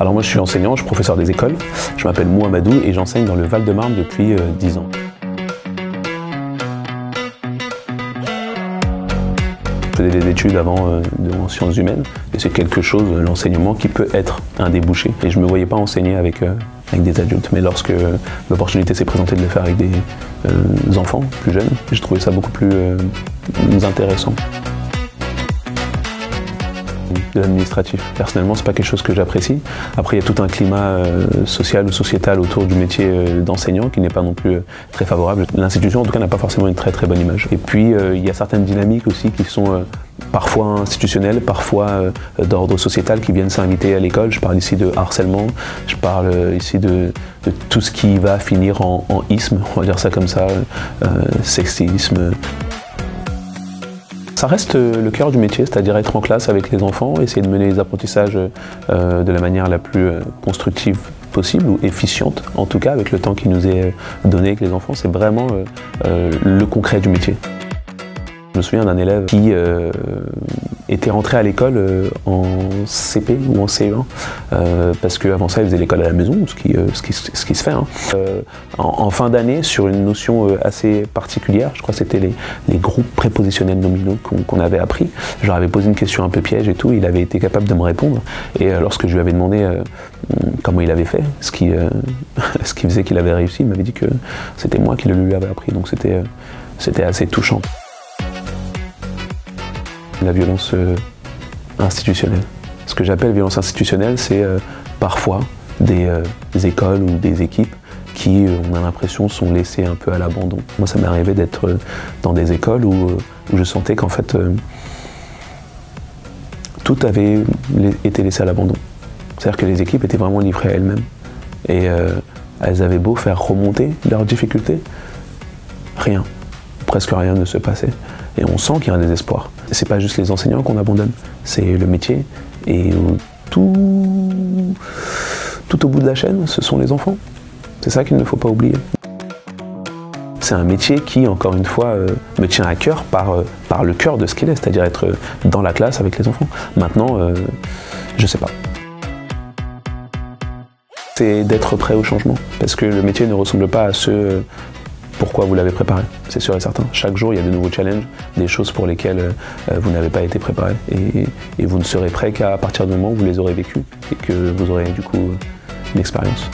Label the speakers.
Speaker 1: Alors moi je suis enseignant, je suis professeur des écoles, je m'appelle Mouhamadou et j'enseigne dans le Val-de-Marne depuis 10 ans. Je faisais des études avant en sciences humaines et c'est quelque chose, l'enseignement, qui peut être un débouché. Et je ne me voyais pas enseigner avec des adultes, mais lorsque l'opportunité s'est présentée de le faire avec des enfants plus jeunes, j'ai trouvé ça beaucoup plus intéressant. De l'administratif. Personnellement, c'est pas quelque chose que j'apprécie. Après, il y a tout un climat social ou sociétal autour du métier d'enseignant qui n'est pas non plus très favorable. L'institution, en tout cas, n'a pas forcément une très bonne image. Et puis, il y a certaines dynamiques aussi qui sont parfois institutionnelles, parfois d'ordre sociétal, qui viennent s'inviter à l'école. Je parle ici de harcèlement, je parle ici de tout ce qui va finir en isme, on va dire ça comme ça, sexisme. Ça reste le cœur du métier, c'est-à-dire être en classe avec les enfants, essayer de mener les apprentissages de la manière la plus constructive possible ou efficiente, en tout cas avec le temps qui nous est donné avec les enfants, c'est vraiment le concret du métier. Je me souviens d'un élève qui était rentré à l'école en CP ou en CE1 parce qu'avant ça il faisait l'école à la maison, ce qui se fait. Hein. En fin d'année, sur une notion assez particulière, je crois que c'était les groupes prépositionnels nominaux qu'on avait appris, je leur avais posé une question un peu piège et tout, il avait été capable de me répondre et lorsque je lui avais demandé comment il avait fait, ce qui faisait qu'il avait réussi, il m'avait dit que c'était moi qui le lui avais appris, donc c'était assez touchant. La violence institutionnelle. Ce que j'appelle violence institutionnelle, c'est parfois des écoles ou des équipes qui, on a l'impression, sont laissées un peu à l'abandon. Moi, ça m'est arrivé d'être dans des écoles où je sentais qu'en fait, tout avait été laissé à l'abandon. C'est-à-dire que les équipes étaient vraiment livrées à elles-mêmes. Et elles avaient beau faire remonter leurs difficultés, rien, presque rien ne se passait. Et on sent qu'il y a un désespoir. C'est pas juste les enseignants qu'on abandonne, c'est le métier. Et tout au bout de la chaîne, ce sont les enfants. C'est ça qu'il ne faut pas oublier. C'est un métier qui, encore une fois, me tient à cœur par le cœur de ce qu'il est, c'est-à-dire être dans la classe avec les enfants. Maintenant, je sais pas. C'est d'être prêt au changement, parce que le métier ne ressemble pas à ce pourquoi vous l'avez préparé, c'est sûr et certain. Chaque jour, il y a de nouveaux challenges, des choses pour lesquelles vous n'avez pas été préparé. Et vous ne serez prêt qu'à partir du moment où vous les aurez vécues et que vous aurez du coup une expérience.